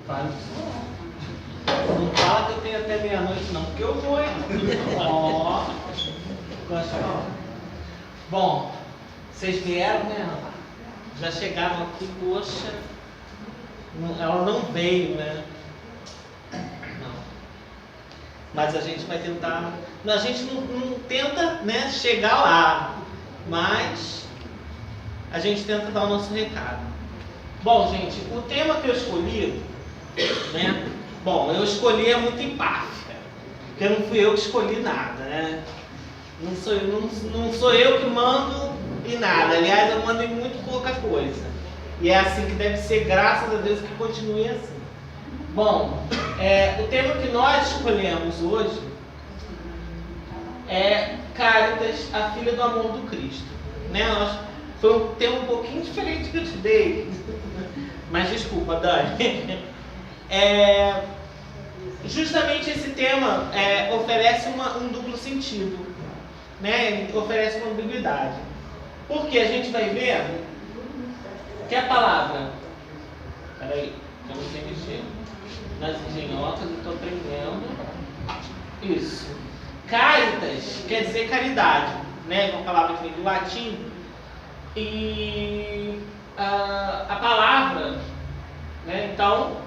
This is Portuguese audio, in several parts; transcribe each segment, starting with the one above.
Fala isso não. Não fala que eu tenho até meia-noite não, porque eu vou, hein? Ó. Gostou? Bom, vocês vieram, né? Já chegaram aqui, poxa. Ela não veio, né? Não. Mas a gente vai tentar. A gente não tenta, né, chegar lá. Mas a gente tenta dar o nosso recado. Bom, gente, o tema que eu escolhi, né? Bom, eu escolhi é muito empática. Porque não fui eu que escolhi nada, né? Não sou eu que mando em nada. Aliás, eu mando em muito pouca coisa. E é assim que deve ser, graças a Deus, que continue assim. Bom, o tema que nós escolhemos hoje é Cáritas, a filha do amor do Cristo. Né? Foi um tema um pouquinho diferente que eu te dei. Mas desculpa, Dani. Justamente esse tema oferece um duplo sentido. Né? Oferece uma ambiguidade. Porque a gente vai ver que a palavra, peraí, eu não sei mexer nas engenhocas, eu estou aprendendo. Isso. Caritas quer dizer caridade, né? Uma palavra que vem do latim. E a palavra, né? Então,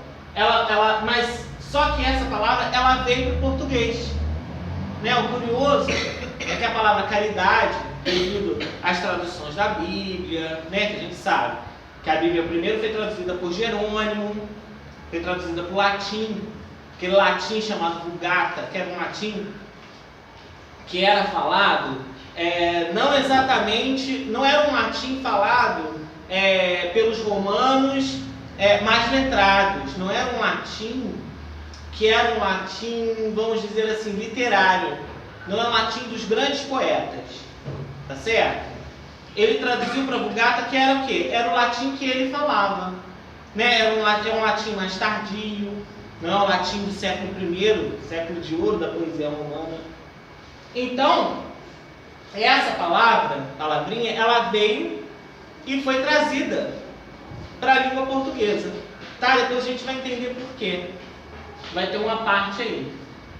mas só que essa palavra ela veio para o português. Né? O curioso é que a palavra caridade, devido às traduções da Bíblia, né? Que a gente sabe que a Bíblia primeiro foi traduzida por Jerônimo, foi traduzida por latim, aquele latim chamado Vulgata, que era um latim que era falado, não era um latim falado pelos romanos mais letrados, não era um latim que era um latim, vamos dizer assim, literário, não é um latim dos grandes poetas, tá certo? Ele traduziu para Vulgata, que era o quê? Era o latim que ele falava. Né? Era um latim mais tardio, não é um latim do século I, século de ouro da poesia romana. Então, essa palavrinha, ela veio e foi trazida para a língua portuguesa. Tá? Depois a gente vai entender por quê. Vai ter uma parte aí.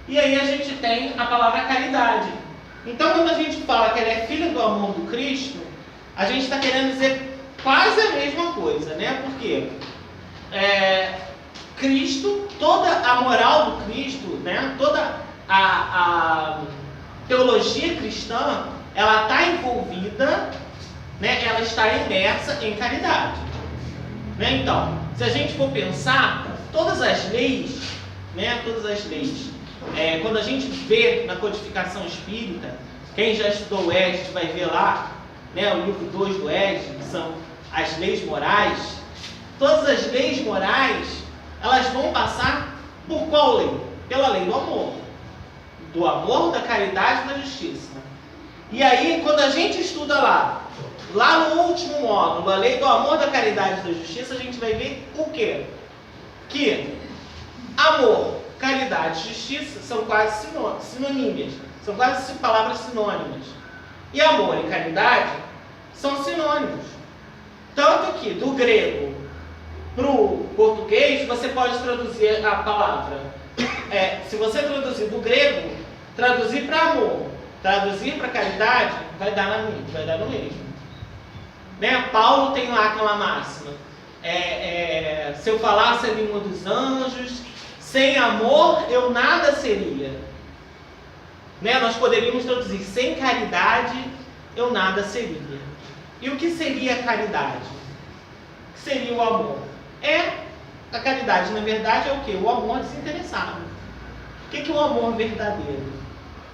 E aí a gente tem a palavra caridade. Então, quando a gente fala que ela é filha do amor do Cristo, a gente está querendo dizer quase a mesma coisa, né? Porque Cristo, toda a moral do Cristo, né? Toda a teologia cristã, ela está envolvida, né? Ela está imersa em caridade. Né? Então, se a gente for pensar, todas as leis, né? Todas as leis, quando a gente vê na codificação espírita, quem já estudou o ESD vai ver lá, né, o livro 2 do ESD, que são as leis morais. Todas as leis morais, elas vão passar por qual lei? Pela lei do amor. Do amor, da caridade e da justiça. E aí, quando a gente estuda lá no último módulo, a lei do amor, da caridade e da justiça, a gente vai ver o quê? Que amor, caridade e justiça são quase sinonímias. São quase palavras sinônimas. E amor e caridade são sinônimos. Tanto que do grego para o português, você pode traduzir a palavra. Se você traduzir do grego, traduzir para amor, traduzir para caridade, vai dar no mesmo. Né? Paulo tem lá aquela máxima. Se eu falasse a língua dos anjos, sem amor eu nada seria. Né? Nós poderíamos traduzir, sem caridade eu nada seria. E o que seria a caridade? O que seria o amor? A caridade, na verdade, é o quê? O amor desinteressado. O que é o amor verdadeiro?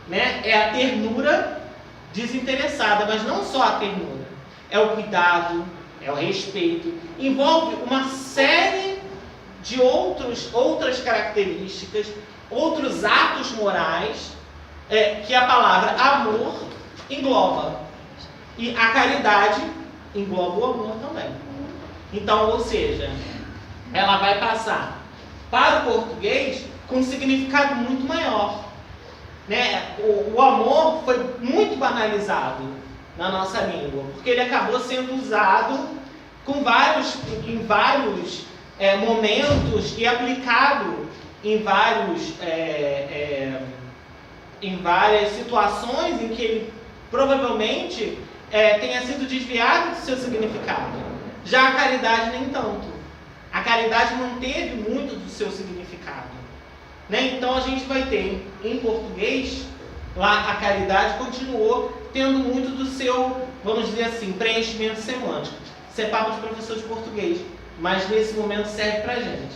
Né? É a ternura desinteressada, mas não só a ternura. É o cuidado, é o respeito. Envolve uma série de outras características, outros atos morais, que a palavra amor engloba. E a caridade engloba o amor também. Então, ou seja, ela vai passar para o português com um significado muito maior. Né? O amor foi muito banalizado na nossa língua, porque ele acabou sendo usado em vários momentos e aplicado em várias situações em que ele provavelmente tenha sido desviado do seu significado. Já a caridade nem tanto. A caridade não teve muito do seu significado, né? Então a gente vai ter em português, lá a caridade continuou tendo muito do seu, vamos dizer assim, preenchimento semântico. Isso é papo de professor de português, mas nesse momento serve pra gente.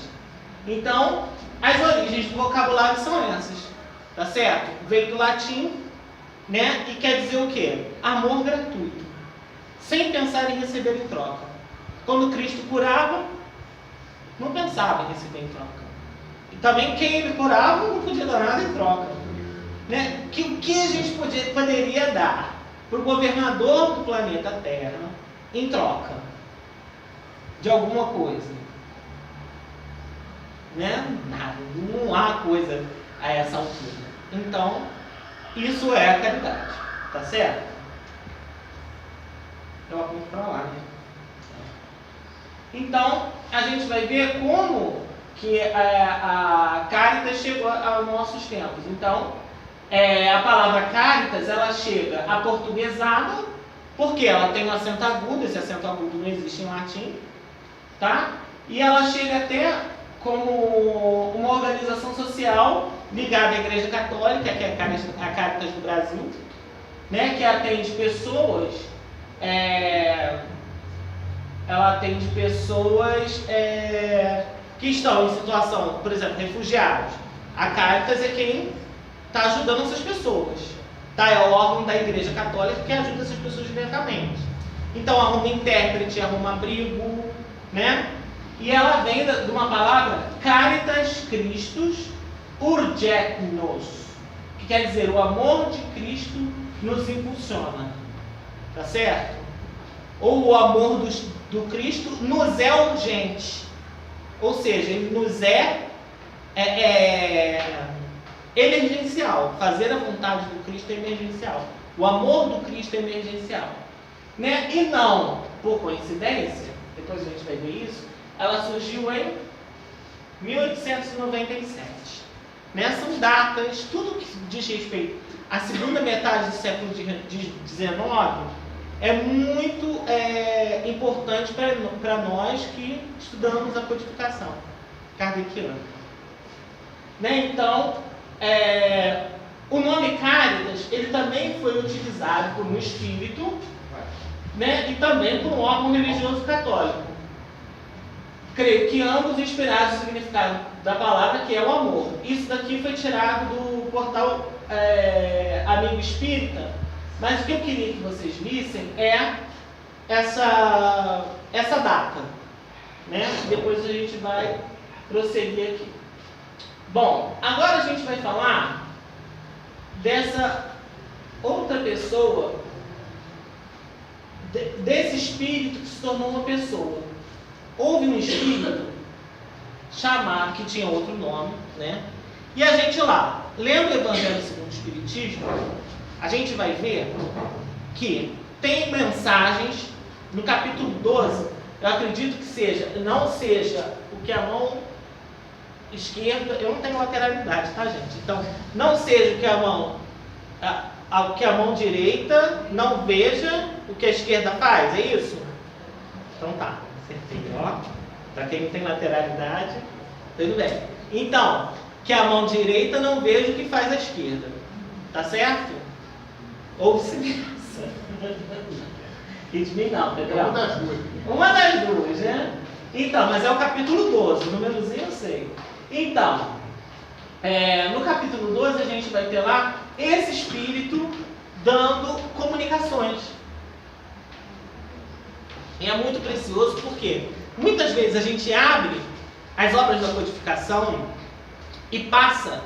Então, as origens do vocabulário são essas, tá certo? Veio do latim, né? E quer dizer o quê? Amor gratuito, sem pensar em receber em troca. Quando Cristo curava, não pensava em receber em troca. E também quem ele curava não podia dar nada em troca, né? O que a gente poderia dar para o governador do planeta Terra em troca de alguma coisa? Né? Nada, não há coisa a essa altura. Então, isso é a caridade, tá certo? Eu aponto para lá, né? Então, a gente vai ver como que a Caritas chegou aos nossos tempos. Então, a palavra Caritas, ela chega aportuguesada, porque ela tem um acento agudo, esse acento agudo não existe em latim, tá? E ela chega até como uma organização social ligada à Igreja Católica, que é a Caritas do Brasil, né? Que atende pessoas... ela atende pessoas que estão em situação, por exemplo, refugiados. A Caritas é quem está ajudando essas pessoas. Tá? É o órgão da Igreja Católica que ajuda essas pessoas diretamente. Então arruma intérprete, arruma abrigo, né? E ela vem de uma palavra Caritas Christus urget-nos, que quer dizer o amor de Cristo nos impulsiona. Tá certo? Ou o amor do Cristo nos é urgente. Ou seja, ele nos é emergencial. Fazer a vontade do Cristo é emergencial. O amor do Cristo é emergencial. Né? E não, por coincidência, depois a gente vai ver isso, ela surgiu em 1897. Né? São datas, tudo que diz respeito à segunda metade do século XIX é muito importante para nós que estudamos a codificação kardeciana. Né? Então, o nome Caritas, ele também foi utilizado por um espírito, né? E também por um órgão religioso católico. Creio que ambos inspirados no significado da palavra, que é o amor. Isso daqui foi tirado do portal Amigo Espírita, mas o que eu queria que vocês vissem é essa data, né? Depois a gente vai prosseguir aqui. Bom, agora a gente vai falar dessa outra pessoa, desse espírito que se tornou uma pessoa. Houve um espírito chamado, que tinha outro nome, né? E a gente lá, lendo o Evangelho segundo o Espiritismo, a gente vai ver que tem mensagens no capítulo 12, eu acredito que não seja o que a mão esquerda, eu não tenho lateralidade, tá, gente? Então, não seja o que a mão direita não veja o que a esquerda faz, é isso? Então tá, acertei, ó. Para quem não tem lateralidade, tudo bem. Então, que a mão direita não veja o que faz a esquerda, tá certo? Ou vice-versa. E de mim não, Pedro. Uma das duas, né? Então, mas é o capítulo 12, o númerozinho eu sei. Então, no capítulo 12 a gente vai ter lá esse espírito dando comunicações. E é muito precioso porque muitas vezes a gente abre as obras da codificação e passa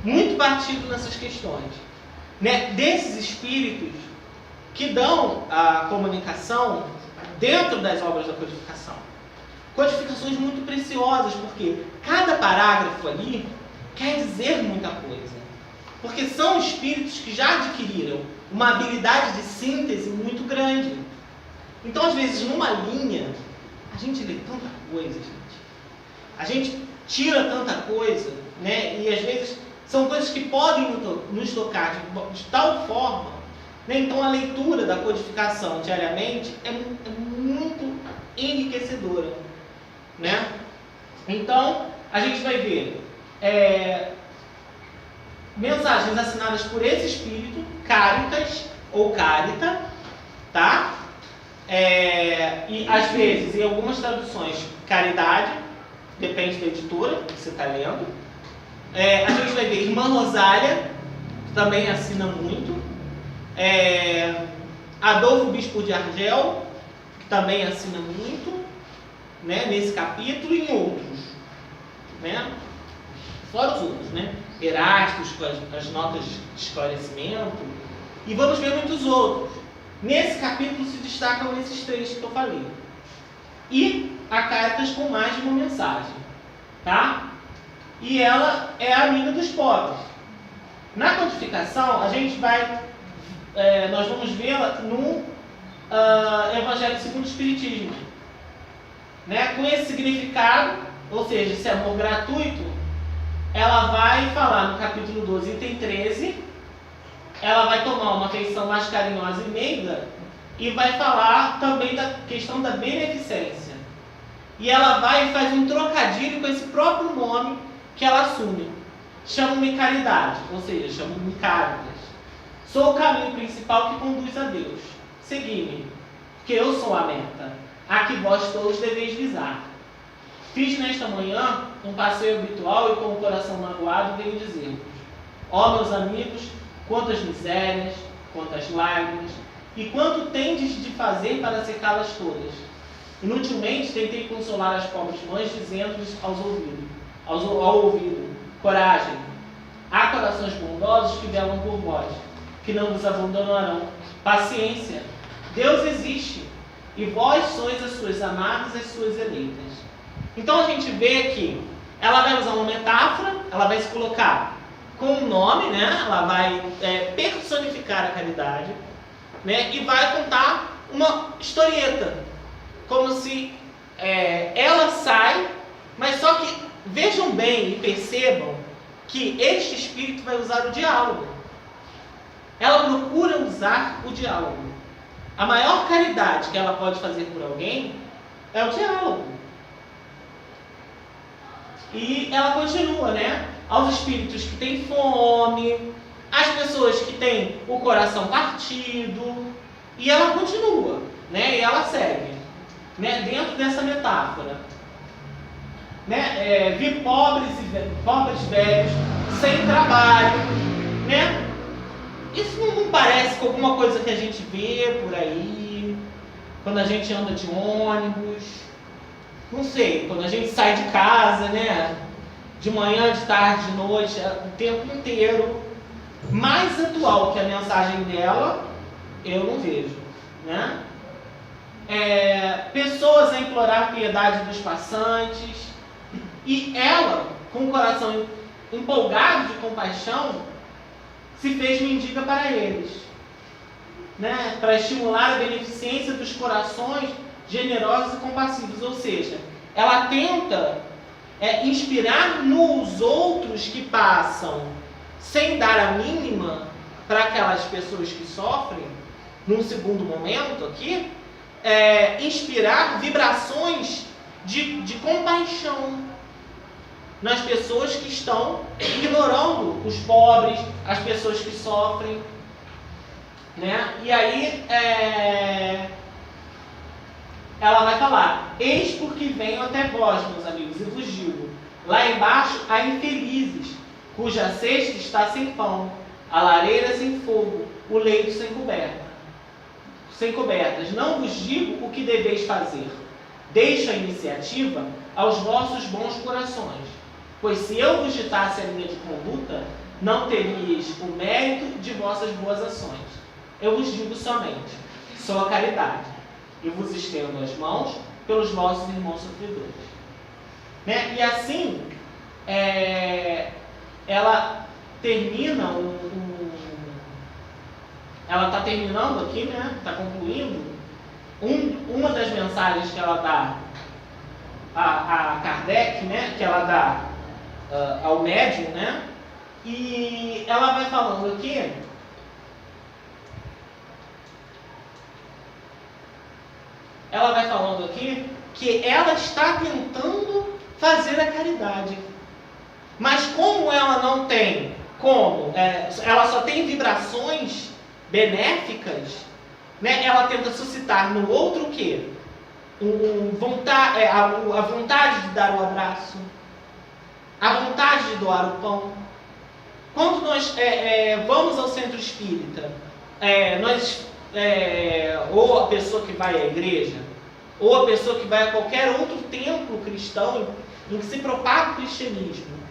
muito batido nessas questões, né? Desses espíritos que dão a comunicação dentro das obras da codificação. Codificações muito preciosas, porque cada parágrafo ali quer dizer muita coisa. Porque são espíritos que já adquiriram uma habilidade de síntese muito grande. Então, às vezes, numa linha, a gente lê tanta coisa, gente. A gente tira tanta coisa, né? E às vezes são coisas que podem nos tocar de tal forma, né? Então a leitura da codificação diariamente é muito enriquecedora, né? Então a gente vai ver mensagens assinadas por esse espírito, caritas ou carita, tá? E às vezes, em algumas traduções, caridade, depende da editora que você está lendo. A gente vai ver Irmã Rosália, que também assina muito. Adolfo Bispo de Argel, que também assina muito, né, nesse capítulo e em outros, né? Fora os outros, né? Erastos com as notas de esclarecimento. E vamos ver muitos outros. Nesse capítulo se destacam esses três que eu falei. E a Caritas com mais de uma mensagem, tá? E ela é a amiga dos pobres. Na codificação, a gente vai, nós vamos vê-la no Evangelho segundo o Espiritismo, né? Com esse significado, ou seja, esse amor gratuito, ela vai falar no capítulo 12, item 13, ela vai tomar uma feição mais carinhosa e meiga e vai falar também da questão da beneficência. E ela vai e faz um trocadilho com esse próprio nome que ela assume. Chamo-me caridade, ou seja, chamo-me caritas. Sou o caminho principal que conduz a Deus. Segui-me, que eu sou a meta, a que vós todos deveis visar. Fiz nesta manhã um passeio habitual e com o coração magoado venho dizer-vos: ó meus amigos, quantas misérias, quantas lágrimas, e quanto tendes de fazer para secá-las todas. Inutilmente tentei consolar as pobres mães, dizendo-lhes ao ouvido: coragem, há corações bondosos que velam por vós, que não vos abandonarão. Paciência, Deus existe, e vós sois as suas amadas, as suas eleitas. Então a gente vê que ela vai usar uma metáfora, ela vai se colocar com um nome, né? Ela vai personificar a caridade, né? E vai contar uma historieta, como se ela sai, mas só que vejam bem e percebam que este espírito vai usar o diálogo. Ela procura usar o diálogo. A maior caridade que ela pode fazer por alguém é o diálogo. E ela continua, né? Aos espíritos que têm fome, às pessoas que têm o coração partido, e ela continua, né? E ela segue, né? Dentro dessa metáfora, né? Vi pobres velhos sem trabalho, né? Isso não parece com alguma coisa que a gente vê por aí, quando a gente anda de ônibus, não sei, quando a gente sai de casa, né? De manhã, de tarde, de noite, o tempo inteiro. Mais atual que a mensagem dela, eu não vejo, né? Pessoas a implorar a piedade dos passantes, e ela, com o coração empolgado de compaixão, se fez mendiga para eles, né? Para estimular a beneficência dos corações generosos e compassivos. Ou seja, ela tenta inspirar nos outros que passam sem dar a mínima para aquelas pessoas que sofrem, num segundo momento aqui, inspirar vibrações de compaixão nas pessoas que estão ignorando os pobres, as pessoas que sofrem, né? E aí ela vai falar: eis porque venho até vós, meus amigos, e vos digo: lá embaixo há infelizes, cuja cesta está sem pão, a lareira sem fogo, o leito sem cobertas. Não vos digo o que deveis fazer. Deixo a iniciativa aos vossos bons corações. Pois se eu vos ditasse a linha de conduta, não teríeis o mérito de vossas boas ações. Eu vos digo somente: sou a caridade, e vos estendo as mãos pelos vossos irmãos sofredores. Né? E assim, ela termina ela está terminando aqui, né? Está concluindo uma das mensagens que ela dá a Kardec, né, que ela dá ao médium, né, e ela vai falando aqui, que ela está tentando fazer a caridade, mas como ela não tem ela só tem vibrações benéficas, né, ela tenta suscitar no outro o quê? A vontade de dar o abraço, a vontade de doar o pão. Quando nós vamos ao centro espírita, ou a pessoa que vai à igreja, ou a pessoa que vai a qualquer outro templo cristão em que se propaga o cristianismo,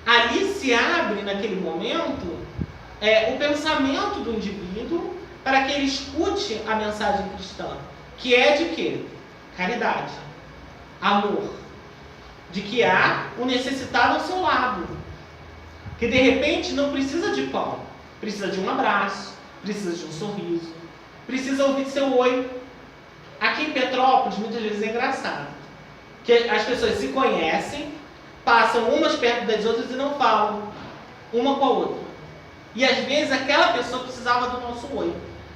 ali se abre naquele momento o pensamento do indivíduo para que ele escute a mensagem cristã, que é de quê? Caridade, amor, de que há o necessitado ao seu lado, que de repente não precisa de pão, precisa de um abraço, precisa de um sorriso, precisa ouvir seu oi. Aqui em Petrópolis, muitas vezes é engraçado, que as pessoas se conhecem, passam umas perto das outras e não falam uma com a outra. E às vezes aquela pessoa precisava do nosso oi.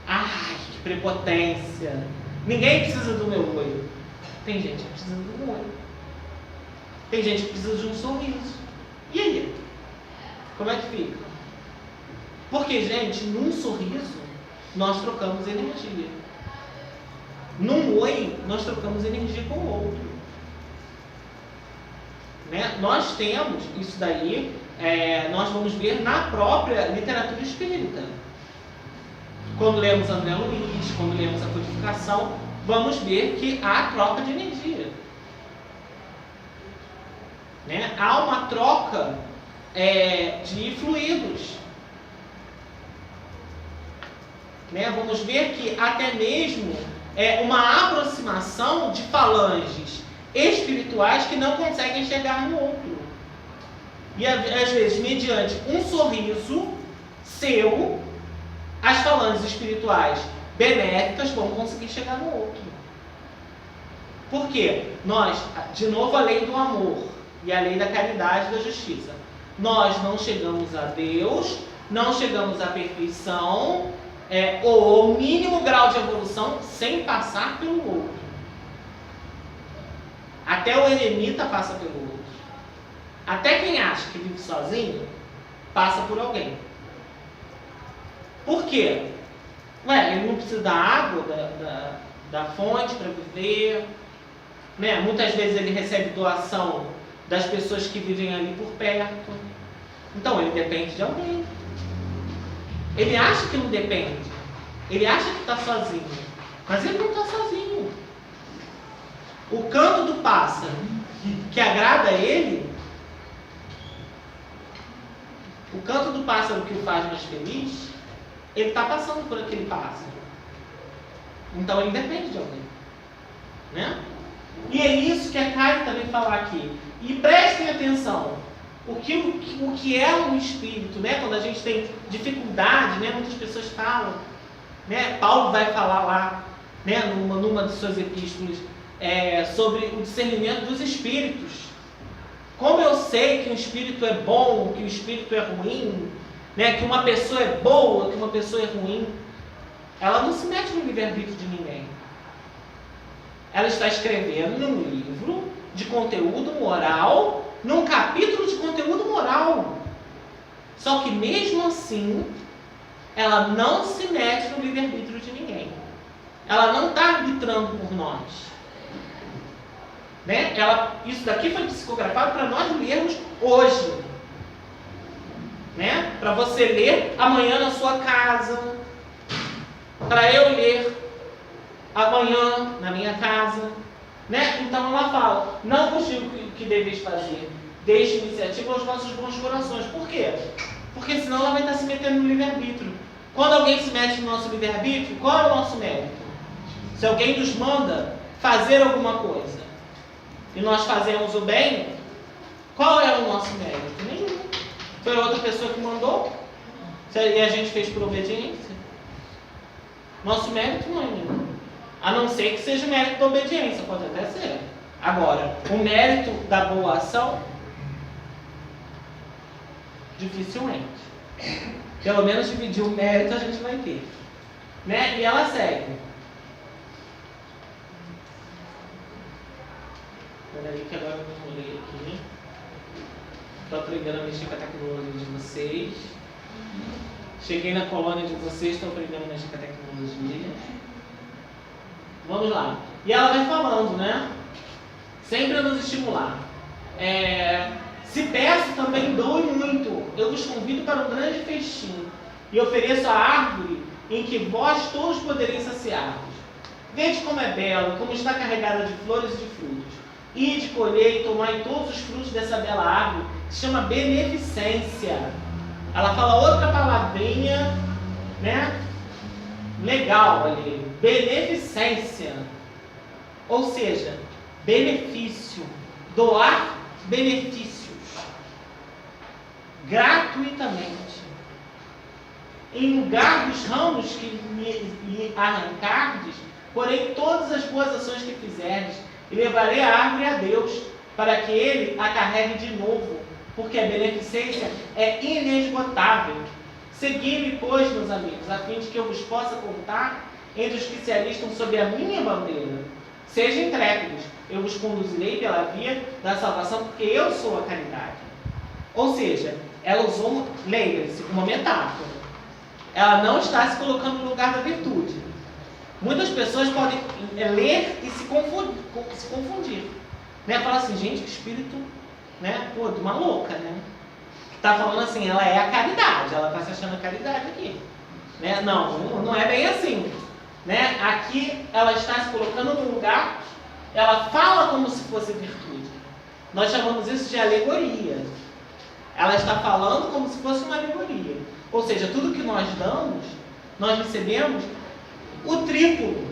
Ai, que prepotência! Ninguém precisa do meu oi. Tem gente que precisa do meu oi. Tem gente que precisa de um sorriso. E aí? Como é que fica? Porque, gente, num sorriso nós trocamos energia. Num oi nós trocamos energia com o outro. Né? Nós temos isso daí, nós vamos ver na própria literatura espírita. Quando lemos André Luiz, quando lemos a codificação, vamos ver que há troca de energia. Né? Há uma troca de fluidos. Né? Vamos ver que até mesmo uma aproximação de falanges espirituais que não conseguem chegar no outro. E às vezes, mediante um sorriso seu, as falanges espirituais benéficas vão conseguir chegar no outro. Por quê? Nós, de novo, a lei do amor e a lei da caridade e da justiça. Nós não chegamos a Deus, não chegamos à perfeição, ou ao mínimo grau de evolução, sem passar pelo outro. Até o eremita passa pelo outro. Até quem acha que vive sozinho, passa por alguém. Por quê? Ele não precisa da água, da fonte para viver. Né? Muitas vezes ele recebe doação das pessoas que vivem ali por perto. Então ele depende de alguém. Ele acha que não depende. Ele acha que está sozinho. Mas ele não está sozinho. O canto do pássaro que agrada a ele, o canto do pássaro que o faz mais feliz, ele está passando por aquele pássaro. Então ele depende de alguém. Né? E é isso que a Karen também fala aqui. E prestem atenção. O que é um espírito, né? Quando a gente tem dificuldade, né? Muitas pessoas falam, né? Paulo vai falar lá, né? numa de suas epístolas, sobre o discernimento dos espíritos. Como eu sei que um espírito é bom, que o espírito é ruim, né? Que uma pessoa é boa, que uma pessoa é ruim. Ela não se mete no livre-arbítrio de ninguém. Ela está escrevendo num livro de conteúdo moral, num capítulo de conteúdo moral. Só que mesmo assim, ela não se mete no livre-arbítrio de ninguém. Ela não está arbitrando por nós. Né? Isso daqui foi psicografado para nós lermos hoje. Né? Para você ler amanhã na sua casa. Para eu ler amanhã na minha casa. Né? Então ela fala, não vos digo o que deveis fazer. Deixe iniciativa aos vossos bons corações. Por quê? Porque senão ela vai estar se metendo no livre-arbítrio. Quando alguém se mete no nosso livre-arbítrio, qual é o nosso mérito? Se alguém nos manda fazer alguma coisa e nós fazemos o bem, qual é o nosso mérito? Nenhum. Foi outra pessoa que mandou e a gente fez por obediência. Nosso mérito não é nenhum. A não ser que seja o mérito da obediência, pode até ser. Agora, o mérito da boa ação, dificilmente. Pelo menos dividir o mérito a gente vai ter. Né? E ela segue. Peraí que agora eu vou ler aqui. Estou aprendendo a mexer com a tecnologia de vocês. Cheguei na colônia de vocês, estou aprendendo a mexer com a tecnologia. Vamos lá. E ela vai falando, né? Sempre a nos estimular. Se peço, também dou muito. Eu vos convido para um grande festim e ofereço a árvore em que vós todos podereis saciar-vos. Vede como é bela, como está carregada de flores e de frutos. Ide, colhei e tomai todos os frutos dessa bela árvore, que se chama beneficência. Ela fala outra palavrinha, né? Legal ali. Beneficência. Ou seja, benefício. Doar benefícios. Gratuitamente. Em lugar dos ramos que lhe arrancardes, porém todas as boas ações que fizerdes, e levarei a árvore a Deus, para que ele a carregue de novo, porque a beneficência é inesgotável. Segui-me, pois, meus amigos, a fim de que eu vos possa contar entre os que se alistam sob a minha bandeira. Sejam intrépidos, eu vos conduzirei pela via da salvação, porque eu sou a caridade. Ou seja, ela usou, lembre-se, uma metáfora. Ela não está se colocando no lugar da virtude. Muitas pessoas podem ler e se confundir. Né? Fala assim, gente, que espírito, né? Pô, de uma louca, né? Está falando assim, ela é a caridade, ela está se achando a caridade aqui. Né? Não é bem assim. Né? Aqui ela está se colocando no lugar, ela fala como se fosse virtude. Nós chamamos isso de alegoria. Ela está falando como se fosse uma alegoria. Ou seja, tudo que nós damos, nós recebemos o triplo.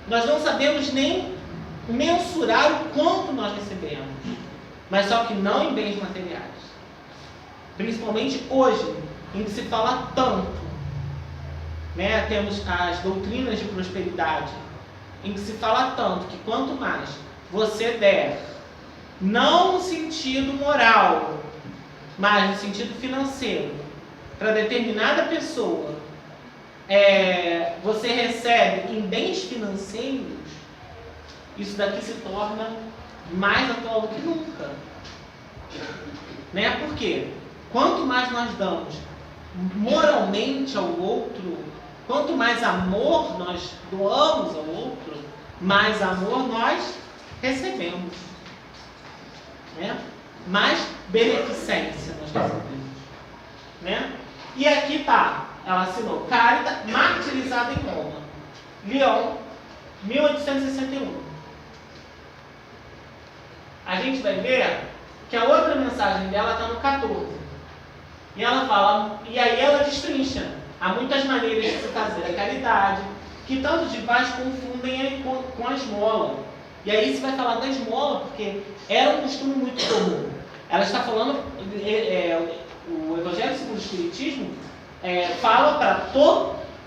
Nós não sabemos nem mensurar o quanto nós recebemos. Mas só que não em bens materiais. Principalmente hoje, em que se fala tanto. Né? Temos as doutrinas de prosperidade, em que se fala tanto que quanto mais você der, não no sentido moral, mas no sentido financeiro, para determinada pessoa, você recebe em bens financeiros, isso daqui se torna mais atual do que nunca. Né? Por quê? Quanto mais nós damos moralmente ao outro, quanto mais amor nós doamos ao outro, mais amor nós recebemos. Né? Mais beneficência nós recebemos. Né? E aqui está, ela assinou, Cárita, martirizada em Roma, Lyon, 1861. A gente vai ver que a outra mensagem dela está no 14. E ela fala, e aí ela destrincha. Há muitas maneiras de se fazer a caridade, que tanto de paz confundem com a esmola. E aí se vai falar da esmola, porque era um costume muito comum. Ela está falando, o Evangelho segundo o Espiritismo fala para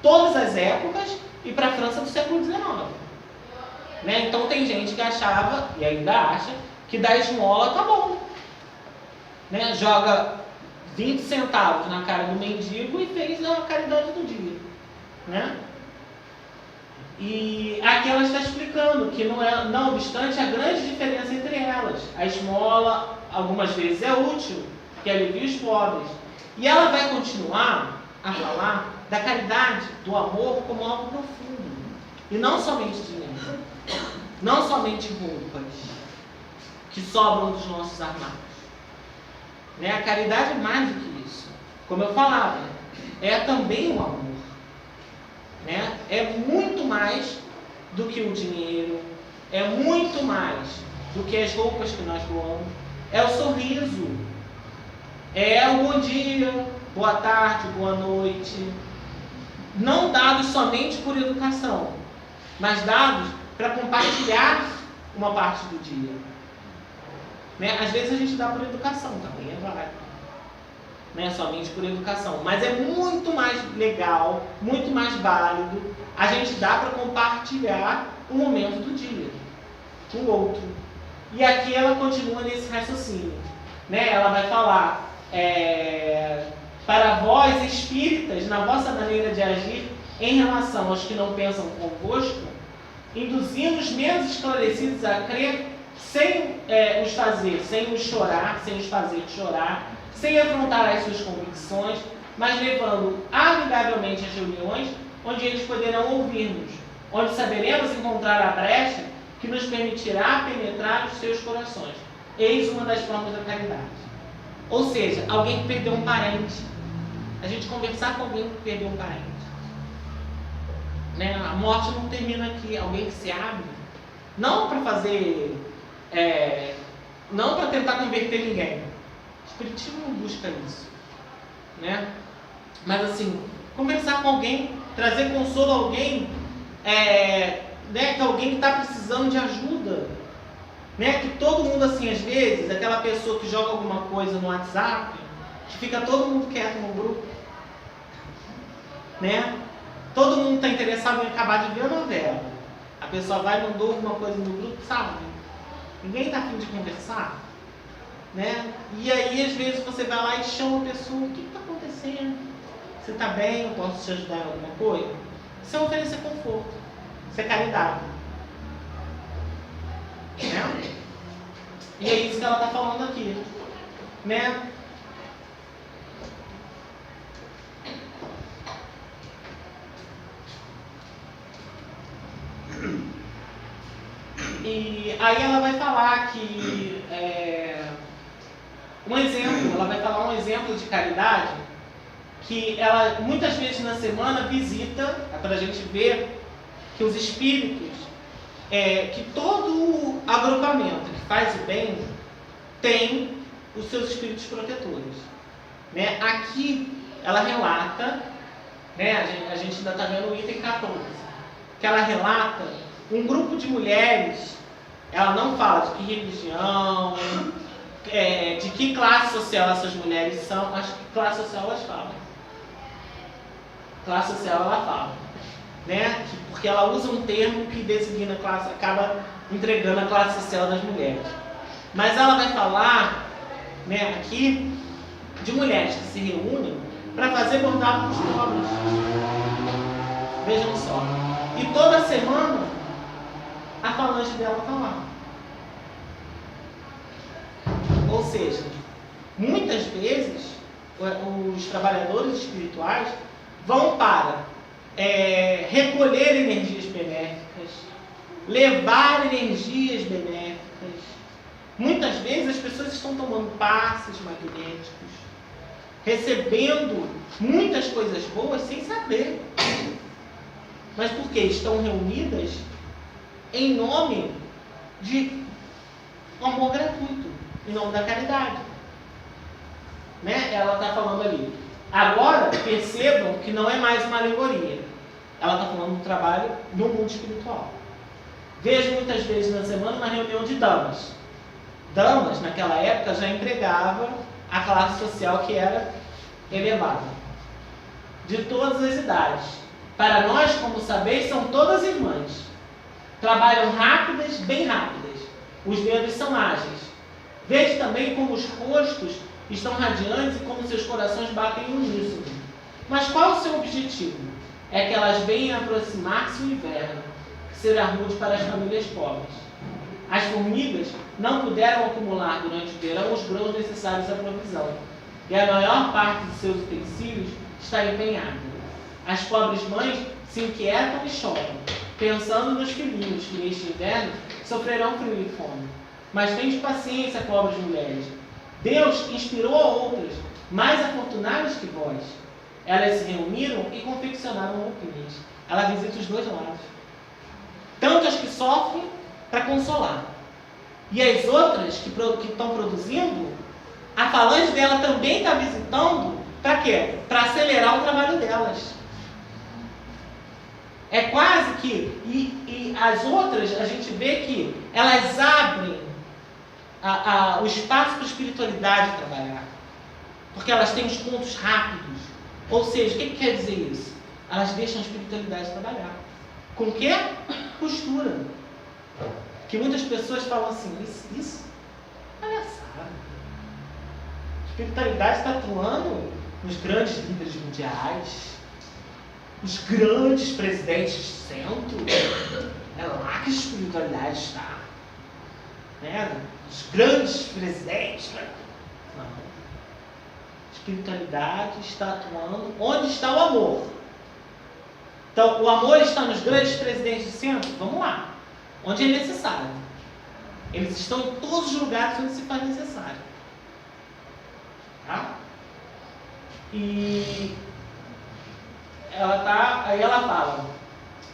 todas as épocas e para a França do século XIX. Né? Então tem gente que achava, e ainda acha, que dar esmola tá bom. Né? Joga 20 centavos na cara do mendigo e fez a caridade do dia. Né? E aqui ela está explicando que não obstante a grande diferença entre elas. A esmola algumas vezes é útil, que alivia os pobres. E ela vai continuar a falar da caridade, do amor como algo profundo. E não somente dinheiro, não somente roupas que sobram dos nossos armários. Né? A caridade é mais do que isso. Como eu falava, é também o amor. Né? É muito mais do que o dinheiro, é muito mais do que as roupas que nós doamos, é o sorriso, é o bom dia, boa tarde, boa noite, não dados somente por educação, mas dados para compartilhar uma parte do dia. Né? Às vezes a gente dá por educação também, é válido. Não é somente por educação, mas é muito mais legal, muito mais válido a gente dar para compartilhar o momento do dia com o outro. E aqui ela continua nesse raciocínio, né? Ela vai falar, para vós espíritas, na vossa maneira de agir em relação aos que não pensam convosco, induzindo os menos esclarecidos a crer, sem os fazer chorar, sem afrontar as suas convicções, mas levando amigavelmente as reuniões, onde eles poderão ouvir-nos, onde saberemos encontrar a brecha que nos permitirá penetrar os seus corações. Eis uma das formas da caridade. Ou seja, alguém que perdeu um parente. A gente conversar com alguém que perdeu um parente. Né? A morte não termina aqui. Alguém que se abre. Não para fazer... não para tentar converter ninguém. O espiritismo não busca isso. Né? Mas assim, conversar com alguém, trazer consolo a alguém... que alguém que está precisando de ajuda, né? Que todo mundo assim, às vezes, aquela pessoa que joga alguma coisa no WhatsApp, que fica todo mundo quieto no grupo, né? Todo mundo está interessado em acabar de ver a novela. A pessoa vai e mandou alguma coisa no grupo, sabe? Ninguém está afim de conversar, né? E aí, às vezes, você vai lá e chama a pessoa, o que está acontecendo? Você está bem? Eu posso te ajudar em alguma coisa? Isso é oferecer conforto. Isso é caridade. Né? E é isso que ela está falando aqui. Né? E aí ela vai falar que ela vai falar um exemplo de caridade que ela muitas vezes na semana visita, para a gente ver que os espíritos, que todo agrupamento que faz o bem tem os seus espíritos protetores. Né? Aqui ela relata, né, a gente ainda está vendo o item 14, que ela relata um grupo de mulheres, ela não fala de que religião, de que classe social essas mulheres são, acho que classe social elas falam. Classe social ela fala. Né? Porque ela usa um termo que designa a classe, acaba entregando a classe social das mulheres. Mas ela vai falar, né, aqui de mulheres que se reúnem para fazer bordado para os pobres. Vejam só. E toda semana a falange dela está lá. Ou seja, muitas vezes os trabalhadores espirituais vão para recolher energias benéficas, levar energias benéficas. Muitas vezes as pessoas estão tomando passes magnéticos, recebendo muitas coisas boas sem saber. Mas por quê? Estão reunidas em nome de amor gratuito, em nome da caridade. Né? Ela está falando ali. Agora, percebam que não é mais uma alegoria. Ela está falando do trabalho no mundo espiritual. Vejo muitas vezes na semana uma reunião de damas. Damas, naquela época, já empregavam a classe social que era elevada. De todas as idades. Para nós, como sabeis, são todas irmãs. Trabalham rápidas, bem rápidas. Os dedos são ágeis. Vejo também como os rostos estão radiantes e como seus corações batem em uníssono. Mas qual o seu objetivo? É que elas venham aproximar-se o inverno, que será rude para as famílias pobres. As formigas não puderam acumular durante o verão os grãos necessários à provisão, e a maior parte de seus utensílios está empenhada. As pobres mães se inquietam e choram, pensando nos filhinhos que neste inverno sofrerão frio e fome. Mas tende paciência, pobres mulheres. Deus inspirou a outras, mais afortunadas que vós. Elas se reuniram e confeccionaram roupinhas. Ela visita os dois lados. Tanto as que sofrem para consolar. E as outras que estão produzindo, a falange dela também está visitando para quê? Para acelerar o trabalho delas. É quase que... E as outras, a gente vê que elas abrem o espaço para a espiritualidade trabalhar. Porque elas têm os pontos rápidos. Ou seja, o que quer dizer isso? Elas deixam a espiritualidade trabalhar. Com o quê? Costura. que muitas pessoas falam assim, isso palhaçada. A espiritualidade está atuando nos grandes líderes mundiais, os grandes presidentes de centro. É lá que a espiritualidade está. Né? Os grandes presidentes. Não. A espiritualidade está atuando onde está o amor. Então, o amor está nos grandes presidentes de centro? Vamos lá. Onde é necessário. Eles estão em todos os lugares onde se faz necessário. Tá? E aí ela fala,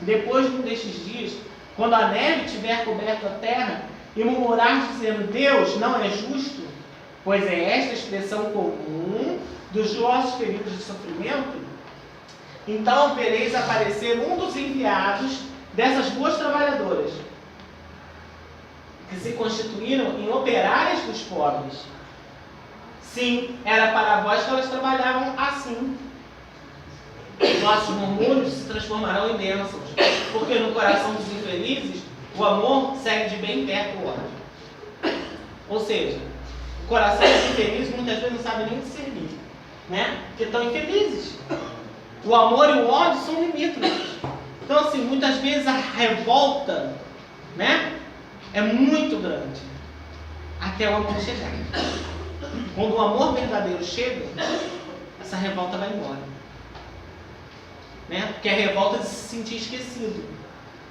depois de um destes dias, quando a neve tiver coberto a terra, e murmurar dizendo, Deus não é justo, pois é esta a expressão comum dos vossos períodos de sofrimento, então vereis aparecer um dos enviados dessas boas trabalhadoras, que se constituíram em operárias dos pobres. Sim, era para vós que elas trabalhavam assim. Nossos murmúrios se transformarão em bênçãos, porque no coração dos infelizes o amor segue de bem perto o ódio. Ou seja, o coração dos infelizes muitas vezes não sabe nem discernir, né? Porque estão infelizes. O amor e o ódio são limítrofes. Então, assim, muitas vezes a revolta, né, é muito grande até o amor chegar. Quando o amor verdadeiro chega, essa revolta vai embora. Né? Porque é a revolta de se sentir esquecido.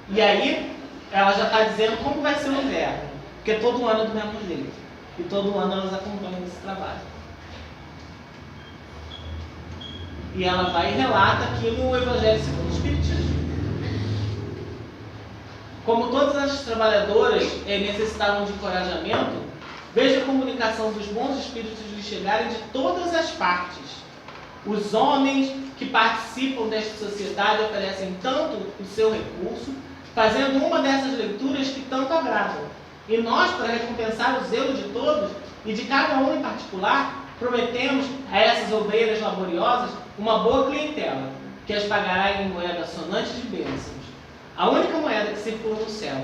E aí, ela já está dizendo como vai ser o inverno. Porque todo ano é do mesmo jeito. E todo ano elas acompanham esse trabalho. E ela vai e relata aqui no Evangelho segundo o Espiritismo. Como todas as trabalhadoras necessitavam de encorajamento, veja a comunicação dos bons espíritos lhe chegarem de todas as partes. Os homens que participam desta sociedade oferecem tanto o seu recurso, fazendo uma dessas leituras que tanto agradam. E nós, para recompensar o zelo de todos, e de cada um em particular, prometemos a essas obreiras laboriosas uma boa clientela, que as pagará em moeda sonante de bênçãos. A única moeda que circula no céu,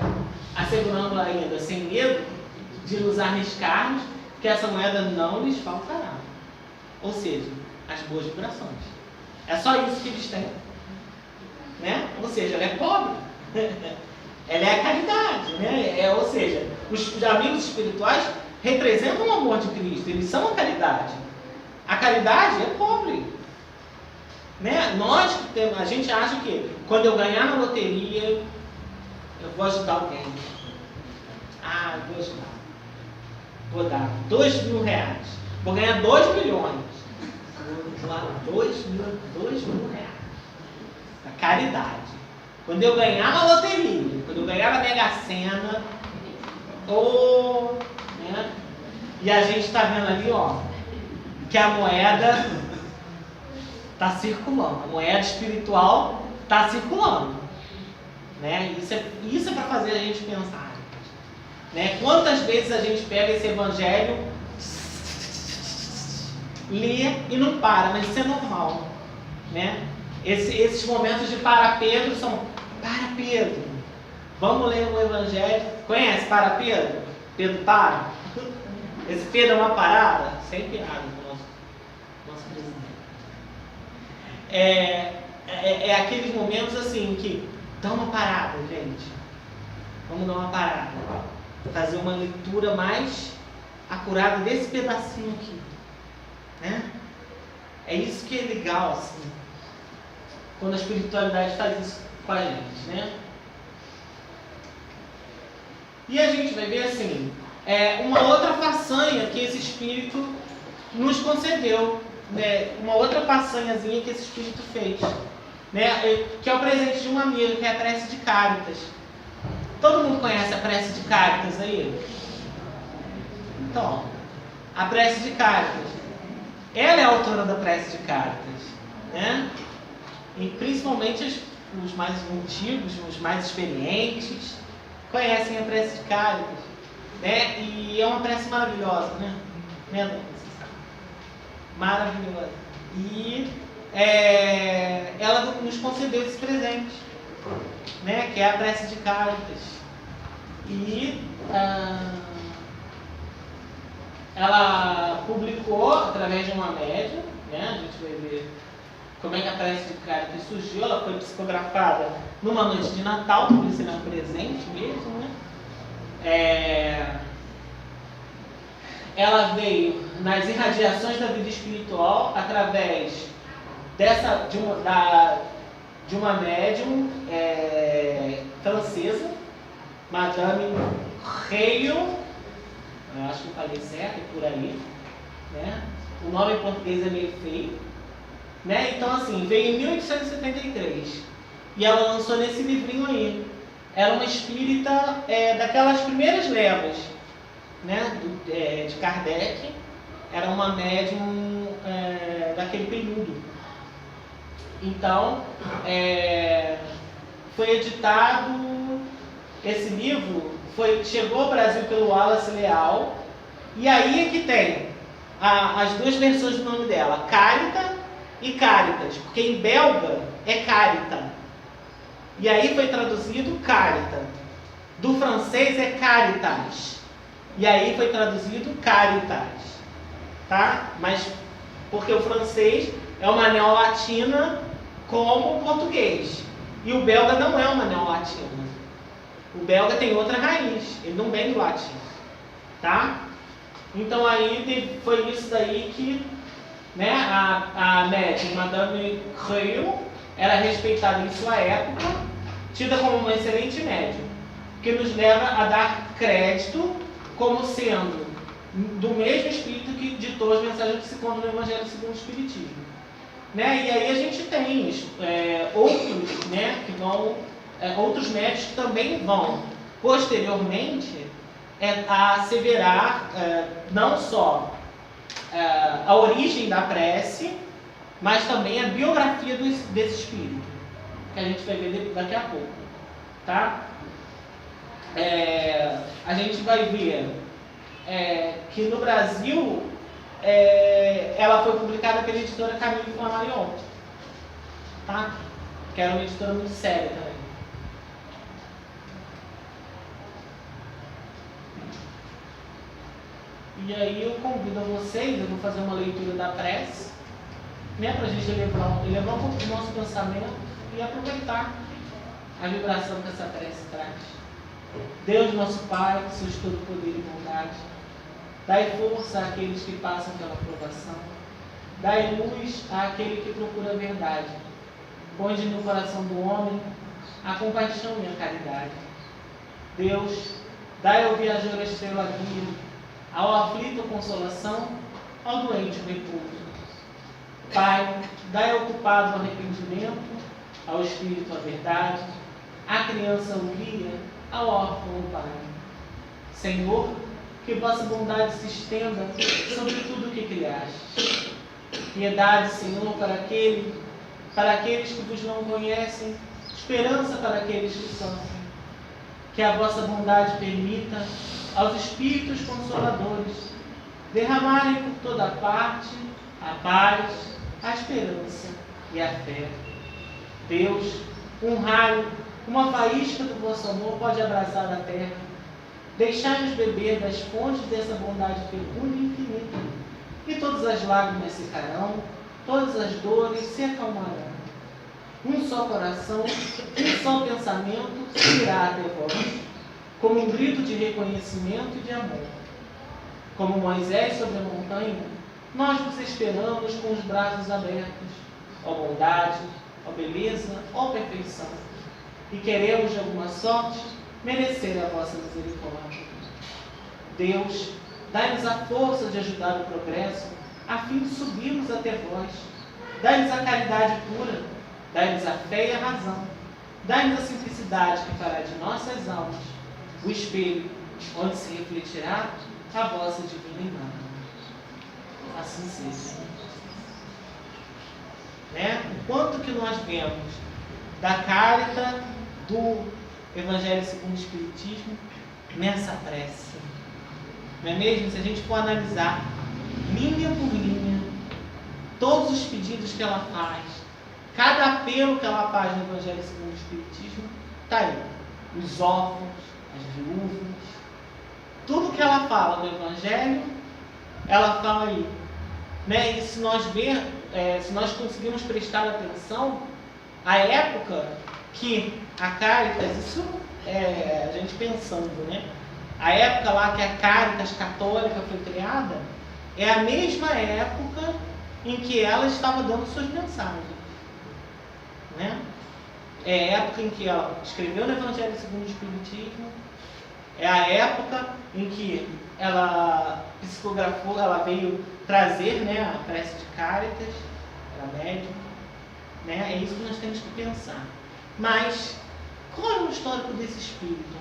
assegurando ainda, sem medo de nos arriscarmos, que essa moeda não lhes faltará. Ou seja, as boas vibrações. É só isso que eles têm. Né? Ou seja, ela é pobre. Ela é a caridade. Né? Ou seja, os amigos espirituais representam o amor de Cristo. Eles são a caridade. A caridade é pobre. Né? Nós que temos, a gente acha que quando eu ganhar na loteria, eu vou ajudar alguém. Ah, eu vou ajudar. Vou dar 2 mil reais. Vou ganhar 2 milhões. Vou lá, 2 mil reais. A caridade. Quando eu ganhar na loteria, quando eu ganhar na Mega Sena, né? E a gente está vendo ali, ó, que a moeda está circulando. A moeda espiritual está circulando. Né? Isso é para fazer a gente pensar. Né? Quantas vezes a gente pega esse evangelho, lê e não para, mas isso é normal. Né? Esses momentos de para Pedro são para Pedro. Vamos ler o evangelho. Conhece para Pedro? Pedro para? Esse Pedro é uma parada? Sem piada do nosso presidente. É aqueles momentos assim que dá uma parada, gente. Vamos dar uma parada. Fazer uma leitura mais acurada desse pedacinho aqui. Né? É isso que é legal, assim, quando a espiritualidade faz isso com a gente, né? E a gente vai ver assim, uma outra façanha que esse Espírito nos concedeu, né? Uma outra façanhazinha que esse Espírito fez, né? Que é o presente de um amigo, que é a prece de Cáritas. Todo mundo conhece a prece de Cáritas aí? Então, a prece de Cáritas. Ela é a autora da prece de Cáritas, né? E principalmente os mais antigos, os mais experientes, conhecem a prece de Cáritas, né? E é uma prece maravilhosa, né? Maravilhosa. E ela nos concedeu esse presente, né? Que é a prece de Cáritas. E ela publicou através de uma médium, né? A gente vai ver como é que a prece de Caritas surgiu. Ela foi psicografada numa noite de Natal, por isso ele é um presente mesmo, né? Ela veio nas irradiações da vida espiritual através de uma médium francesa, Madame Reio, acho que eu falei certo, é por aí, né? O nome em português é meio feio, né? Então assim, veio em 1873 e ela lançou nesse livrinho aí. Era uma espírita daquelas primeiras levas, né? De Kardec. Era uma médium daquele período. Então, foi editado esse livro, chegou ao Brasil pelo Wallace Leal, e aí é que tem as duas versões do nome dela, Carita e Caritas, porque em belga é Carita, e aí foi traduzido Carita. Do francês é Caritas, e aí foi traduzido Caritas, tá? Mas porque o francês é uma neolatina como o português, e o belga não é uma neolatina. O belga tem outra raiz, ele não vem do latim, tá? Então aí foi isso daí que, né, a médium Madame Reil era respeitada em sua época, tida como uma excelente médium, que nos leva a dar crédito como sendo do mesmo espírito que ditou as mensagens que se contam no Evangelho segundo o Espiritismo, né? E aí a gente tem outros, né, que vão outros médios que também vão posteriormente asseverar não só a origem da prece, mas também a biografia desse espírito, que a gente vai ver daqui a pouco, tá? A gente vai ver que no Brasil ela foi publicada pela editora Camille Flammarion, tá? Que era uma editora muito séria também. E aí eu convido a vocês, eu vou fazer uma leitura da prece, né, para a gente elevar um pouco o nosso pensamento e aproveitar a vibração que essa prece traz. Deus nosso Pai, que sois todo poder e bondade, dai força àqueles que passam pela provação, dai luz àquele que procura a verdade, ponde no coração do homem a compaixão e a caridade. Deus, dai ao viajor a estrela guia, ao aflito consolação, ao doente o repouso. Pai, dai ao culpado o arrependimento, ao espírito a verdade, à criança o guia, ao órfão o pai. Senhor, que vossa bondade se estenda sobre tudo o que criaste. Piedade, Senhor, para aqueles que vos não conhecem, esperança para aqueles que sofrem. Que a vossa bondade permita aos Espíritos Consoladores derramarem por toda parte a paz, a esperança e a fé. Deus, um raio, uma faísca do vosso amor pode abrasar a terra. Deixai-nos beber das fontes dessa bondade fecunda e infinita, e todas as lágrimas secarão, todas as dores se acalmarão. Um só coração, um só pensamento se irá até vós, como um grito de reconhecimento e de amor. Como Moisés sobre a montanha, nós vos esperamos com os braços abertos, ó bondade, ó beleza, ó perfeição, e queremos de alguma sorte merecer a vossa misericórdia. Deus, dai-nos a força de ajudar o progresso, a fim de subirmos até vós. Dai-nos a caridade pura, dai-nos a fé e a razão, dai-nos a simplicidade que fará de nossas almas o espelho onde se refletirá a vossa divina imagem. Assim seja. Né? O quanto que nós vemos da carta do Evangelho segundo o Espiritismo nessa prece. Não é mesmo? Se a gente for analisar linha por linha todos os pedidos que ela faz, cada apelo que ela faz no Evangelho segundo o Espiritismo, está aí. Os órfãos, as viúvas. Tudo que ela fala no Evangelho, ela fala aí. Né? E se nós conseguirmos prestar atenção, a época que a Caritas, isso é a gente pensando, né? A época lá que a Caritas católica foi criada, é a mesma época em que ela estava dando suas mensagens. Né? É a época em que ela escreveu o Evangelho segundo o Espiritismo, é a época em que ela psicografou, ela veio trazer, né, a prece de Caritas, era médium, né? É isso que nós temos que pensar. Mas, qual é o histórico desse espírito?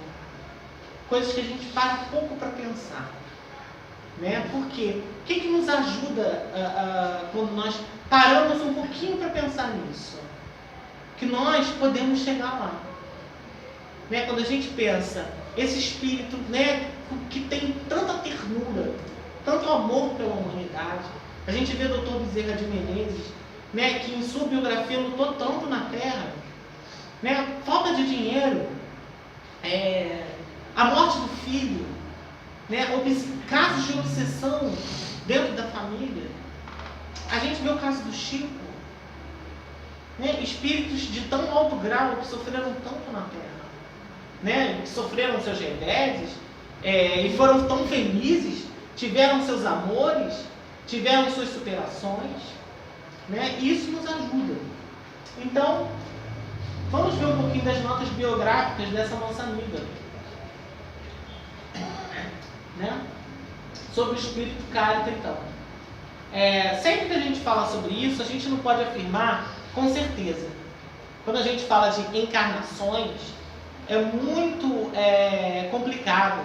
Coisas que a gente para pouco para pensar. Né? Por quê? O que nos ajuda quando nós paramos um pouquinho para pensar nisso? Que nós podemos chegar lá. Né? Quando a gente pensa, esse espírito, né, que tem tanta ternura, tanto amor pela humanidade. A gente vê o Dr. Bezerra de Menezes, né, que em sua biografia lutou tanto na Terra. Né? Falta de dinheiro, a morte do filho, né? Casos de obsessão dentro da família. A gente vê o caso do Chico, né? Espíritos de tão alto grau que sofreram tanto na Terra, né? Que sofreram seus reveses e foram tão felizes, tiveram seus amores, tiveram suas superações, né? Isso nos ajuda. Então, vamos ver um pouquinho das notas biográficas dessa nossa amiga, né? Sobre o espírito Caritas, então. Sempre que a gente fala sobre isso, a gente não pode afirmar com certeza. Quando a gente fala de encarnações, é muito complicado.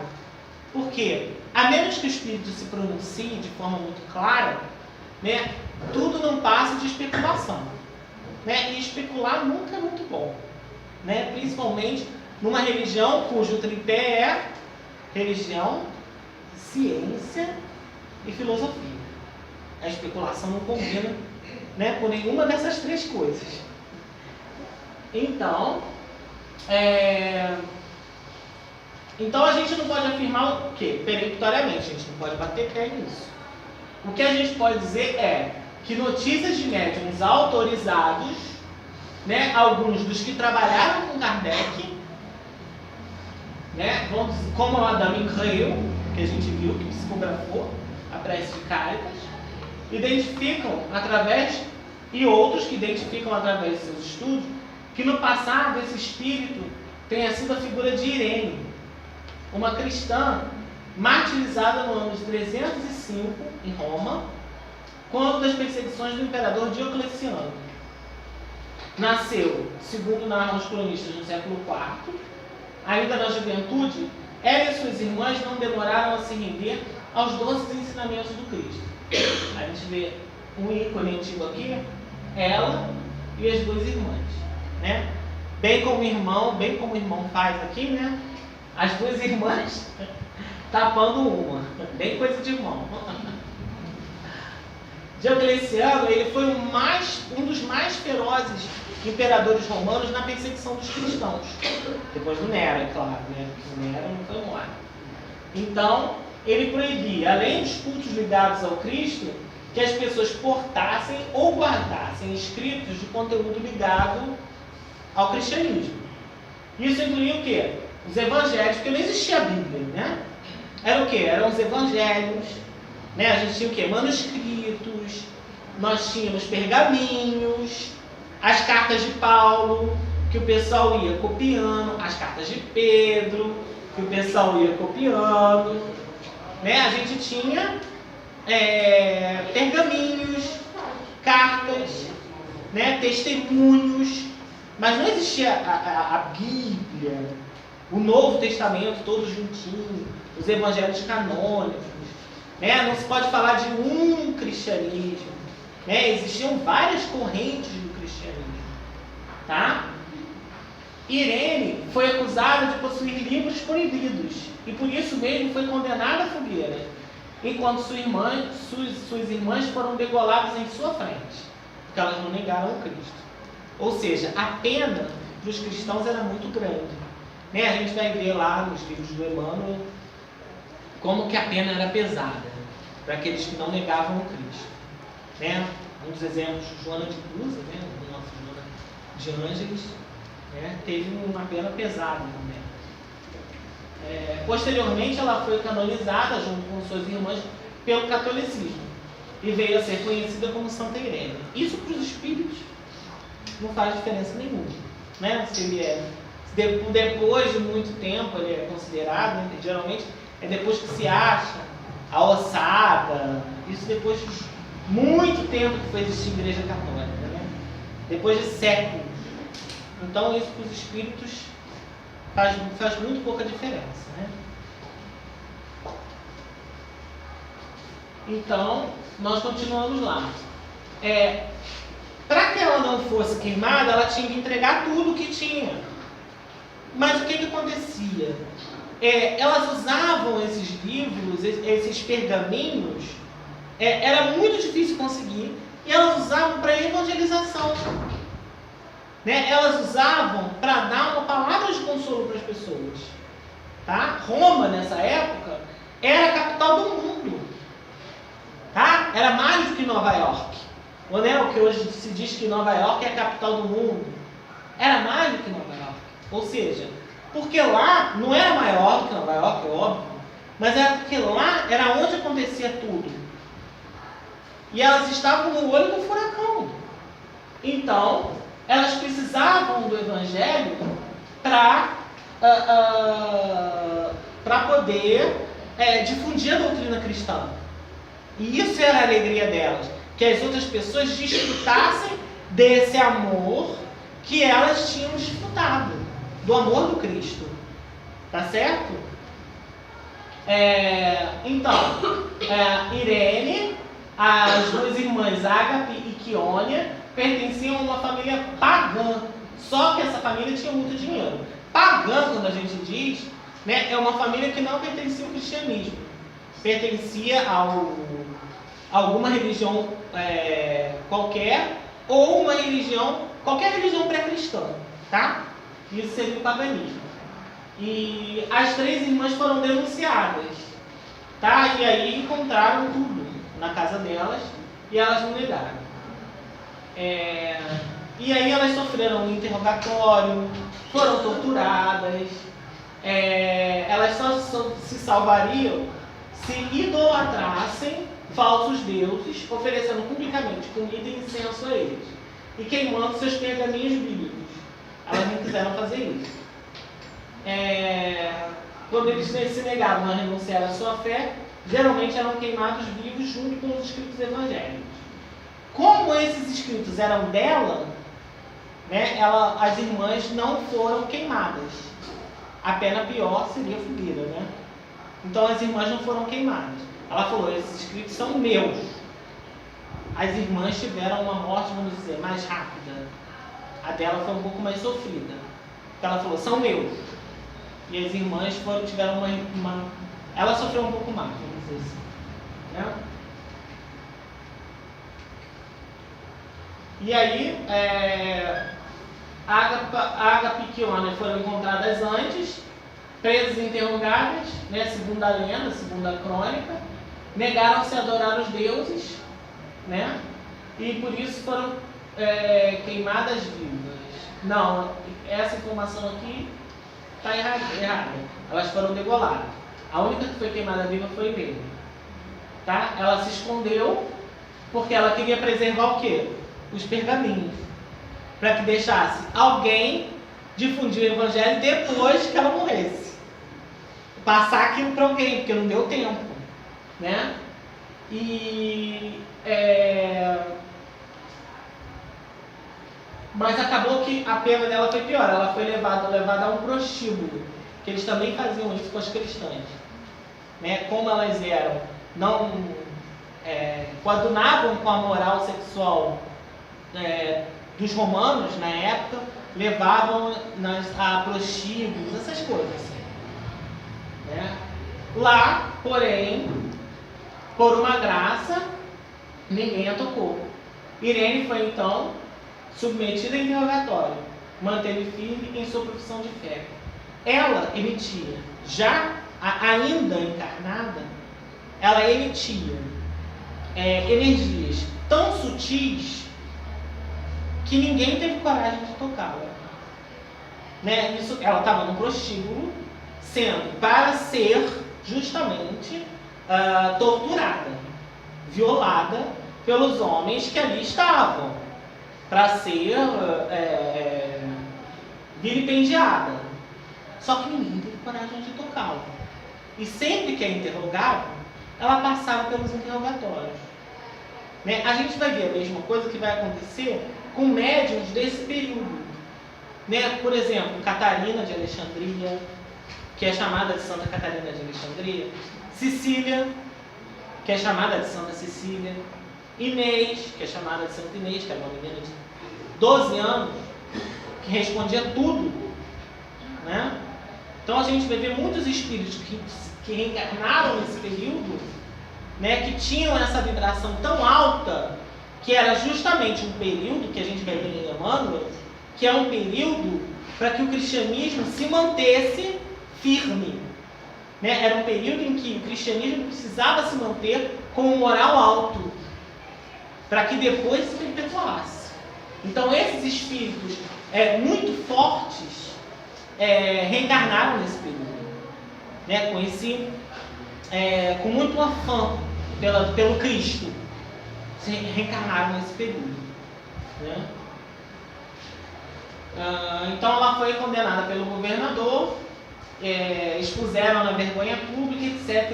Por quê? A menos que o espírito se pronuncie de forma muito clara, né, tudo não passa de especulação. Né? E especular nunca é muito bom. Né? Principalmente numa religião cujo tripé é religião, ciência e filosofia. A especulação não combina, né, com nenhuma dessas três coisas. Então, a gente não pode afirmar o quê? Peremptoriamente, a gente não pode bater pé nisso. O que a gente pode dizer é que notícias de médiuns autorizados, né, alguns dos que trabalharam com Kardec, né, como a Madame Creil, que a gente viu, que psicografou a prece de Caritas, identificam através, e outros que identificam através de seus estudos, que no passado esse espírito tenha sido a figura de Irene, uma cristã martirizada no ano de 305 em Roma, quando das perseguições do imperador Diocleciano. Nasceu, segundo narram os cronistas, no século IV. Ainda na juventude, ela e suas irmãs não demoraram a se render aos doces ensinamentos do Cristo. A gente vê um ícone antigo aqui, ela e as duas irmãs, né? Bem como o irmão faz aqui, né? As duas irmãs tapando uma, bem coisa de irmão. Diocleciano, ele foi um dos mais ferozes imperadores romanos na perseguição dos cristãos. Depois do Nero, é claro, né? Porque o Nero não foi morto. Então, ele proibia, além dos cultos ligados ao Cristo, que as pessoas portassem ou guardassem escritos de conteúdo ligado ao cristianismo. Isso incluía o quê? Os evangelhos, porque não existia a Bíblia, né? Era o quê? Eram os evangelhos, né? A gente tinha o quê? Manuscritos, nós tínhamos pergaminhos, as cartas de Paulo, que o pessoal ia copiando, as cartas de Pedro, que o pessoal ia copiando, né? A gente tinha pergaminhos, cartas, né? Testemunhos, mas não existia a Bíblia, o Novo Testamento todo juntinho, os evangelhos canônicos, né? Não se pode falar de um cristianismo, né? Existiam várias correntes do cristianismo, tá? Irene foi acusada de possuir livros proibidos e por isso mesmo foi condenada à fogueira, enquanto suas irmãs foram degoladas em sua frente, porque elas não negaram o Cristo. Ou seja, a pena para os cristãos era muito grande, Né? A gente vai ver lá nos livros do Emmanuel como que a pena era pesada para aqueles que não negavam o Cristo. Né? Um dos exemplos, Joana de Cusa, né? Nossa Joana de Ângeles, né? Teve uma pena pesada também. Posteriormente, ela foi canonizada junto com suas irmãs pelo catolicismo e veio a ser conhecida como Santa Irene. Isso para os espíritos não faz diferença nenhuma, né? Se ele depois de muito tempo ele é considerado, né? Geralmente é depois que se acha a ossada, isso depois de muito tempo que foi existir a Igreja Católica, né? Depois de séculos. Então isso para os espíritos faz muito pouca diferença, né? Então, nós continuamos lá. Para que ela não fosse queimada, ela tinha que entregar tudo o que tinha. Mas o que acontecia? Elas usavam esses livros, esses pergaminhos, era muito difícil conseguir, e elas usavam para evangelização. Né? Elas usavam para dar uma palavra de consolo para as pessoas. Tá? Roma, nessa época, era a capital do mundo. Tá? Era mais do que Nova York. Ou né, o que hoje se diz que Nova York é a capital do mundo. Era mais do que Nova York. Ou seja, porque lá não era maior do que Nova York, é óbvio, mas era porque lá era onde acontecia tudo. E elas estavam no olho do furacão. Então, elas precisavam do Evangelho para poder difundir a doutrina cristã. E isso era a alegria delas, que as outras pessoas desfrutassem desse amor que elas tinham desfrutado, do amor do Cristo. Tá certo? Então, Irene, as duas irmãs Ágape e Quíonia pertenciam a uma família pagã, só que essa família tinha muito dinheiro. Pagã, quando a gente diz, né, é uma família que não pertencia ao cristianismo, pertencia a alguma religião qualquer, ou uma religião, qualquer religião pré-cristã, tá? Isso seria o paganismo. E as três irmãs foram denunciadas, tá? E aí encontraram tudo na casa delas e elas não negaram. E aí elas sofreram um interrogatório, foram torturadas, elas só se salvariam se idolatrassem falsos deuses, oferecendo publicamente comida e incenso a eles, e queimando seus pergaminhos bíblicos. Elas não quiseram fazer isso. Quando eles se negavam a renunciar à sua fé, geralmente eram queimados vivos junto com os escritos evangélicos. Como esses escritos eram dela, né, as irmãs não foram queimadas. A pena pior seria fogueira, né? Então as irmãs não foram queimadas. Ela falou, esses escritos são meus. As irmãs tiveram uma morte, vamos dizer, mais rápida. A dela foi um pouco mais sofrida. Então ela falou, são meus. E as irmãs tiveram uma... Ela sofreu um pouco mais, vamos dizer assim. Né? E aí, Ágape e Quíonia foram encontradas antes, presas e interrogadas, né, segundo a lenda, segundo a crônica, negaram-se a adorar os deuses, né, e por isso foram queimadas vivas. Não, essa informação aqui está errada. Elas foram degoladas. A única que foi queimada viva foi Irene. Tá? Ela se escondeu porque ela queria preservar o quê? Os pergaminhos. Para que deixasse alguém difundir o Evangelho depois que ela morresse. Passar aquilo para alguém, porque não deu tempo. Né? Mas acabou que a pena dela foi pior. Ela foi levada a um prostíbulo, que eles também faziam isso com as cristãs. Né? Como elas coadunavam com a moral sexual dos romanos na época, levavam a prostíbulos, essas coisas. Né? Lá, porém, por uma graça, ninguém a tocou. Irene foi então submetida a interrogatório, manteve firme em sua profissão de fé. ela emitia, ainda encarnada, ela emitia energias tão sutis que ninguém teve coragem de tocá-la. Né? Ela estava no prostíbulo, sendo para ser justamente torturada, violada pelos homens que ali estavam, para ser vilipendiada. Só que ninguém teve coragem de tocá-la. E sempre que a interrogavam, ela passava pelos interrogatórios. Né? A gente vai ver a mesma coisa que vai acontecer com médiuns desse período. Né? Por exemplo, Catarina de Alexandria, que é chamada de Santa Catarina de Alexandria, Cecília, que é chamada de Santa Cecília, Inês, que é chamada de Santa Inês, que era uma menina de 12 anos, que respondia tudo. Né? Então a gente vai ver muitos espíritos que reencarnaram nesse período, né, que tinham essa vibração tão alta, que era justamente um período que a gente vai ver em Emmanuel, que é um período para que o cristianismo se mantesse firme. Né? Era um período em que o cristianismo precisava se manter com um moral alto, para que depois se perpetuasse. Então esses espíritos muito fortes reencarnaram nesse período, né? Com muito afã pelo Cristo, se reencarnaram nesse período. Né? Então ela foi condenada pelo governador, expuseram na vergonha pública, etc.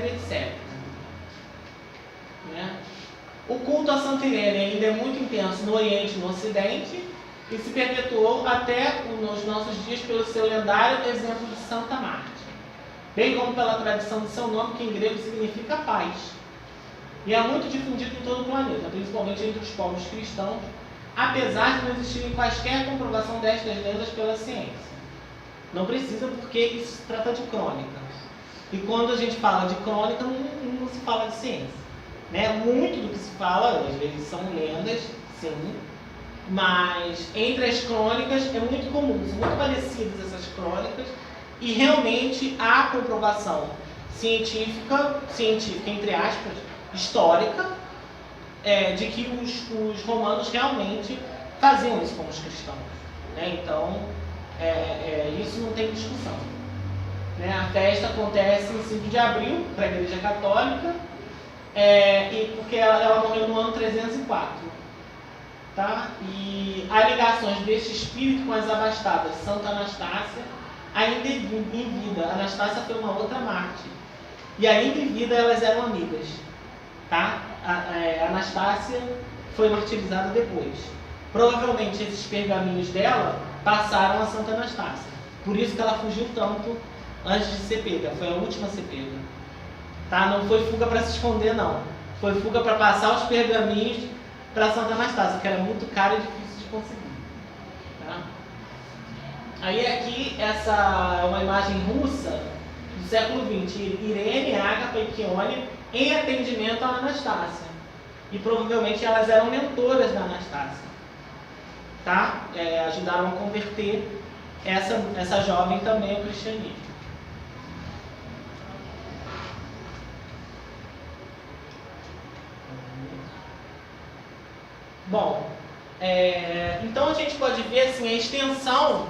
Né? O culto a Santa Irene ainda é muito intenso no Oriente e no Ocidente e se perpetuou até nos nossos dias pelo seu lendário exemplo de Santa Marta, bem como pela tradição de seu nome, que em grego significa paz. E é muito difundido em todo o planeta, principalmente entre os povos cristãos, apesar de não existirem quaisquer comprovação destas lendas pela ciência. Não precisa, porque isso se trata de crônica. E quando a gente fala de crônica, não se fala de ciência. Né? Muito do que se fala, às vezes são lendas, sim, mas entre as crônicas é muito comum, são muito parecidas essas crônicas, e realmente há comprovação científica, entre aspas, histórica, de que os romanos realmente faziam isso com os cristãos. Né? Então, isso não tem discussão. Né? A festa acontece em 5 de abril, para a Igreja Católica, porque ela morreu no ano 304. Tá? E há ligações deste espírito com as abastadas. Santa Anastácia, ainda em vida, Anastácia foi uma outra mártir, e ainda em vida elas eram amigas. Tá? Anastácia foi martirizada depois. Provavelmente esses pergaminhos dela passaram a Santa Anastácia. Por isso que ela fugiu tanto antes de ser pega. Foi a última a ser pega. Tá? Não foi fuga para se esconder, não. Foi fuga para passar os pergaminhos para Santa Anastácia, que era muito caro e difícil de conseguir. Tá? Aí aqui, essa é uma imagem russa do século XX. Irene, Ágata e Quione em atendimento à Anastácia. E provavelmente elas eram mentoras da Anastácia. Tá? Ajudaram a converter essa jovem também ao cristianismo. Bom, então a gente pode ver assim, a extensão.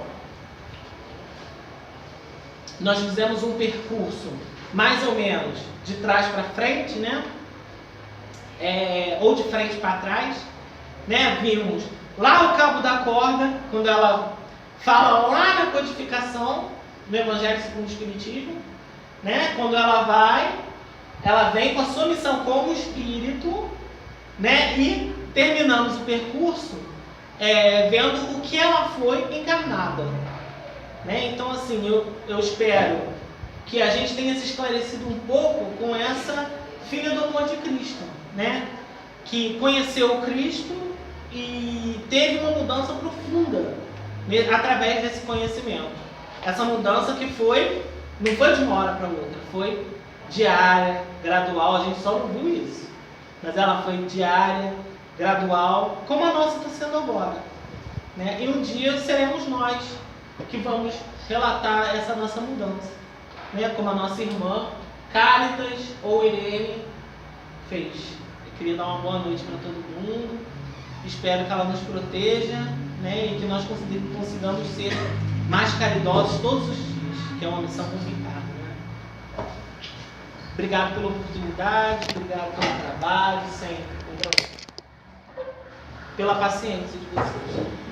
Nós fizemos um percurso mais ou menos de trás para frente, né? Ou de frente para trás, né? Vimos lá o cabo da corda, quando ela fala lá na codificação do Evangelho segundo o Espiritismo, né? Quando ela vem com a sua missão como espírito, né? E terminamos o percurso vendo o que ela foi encarnada. Né? Então, assim, eu espero que a gente tenha se esclarecido um pouco com essa filha do amor de Cristo, né? Que conheceu o Cristo e teve uma mudança profunda através desse conhecimento. Essa mudança que não foi de uma hora para outra, foi diária, gradual. A gente só não viu isso, mas ela foi diária, gradual, como a nossa está sendo agora. Né? E um dia seremos nós que vamos relatar essa nossa mudança, né? Como a nossa irmã Cáritas ou Irene fez. Eu queria dar uma boa noite para todo mundo. Espero que ela nos proteja, né? E que nós consigamos ser mais caridosos todos os dias, que é uma missão complicada, né? Obrigado pela oportunidade, obrigado pelo trabalho, sempre. Pela paciência de vocês.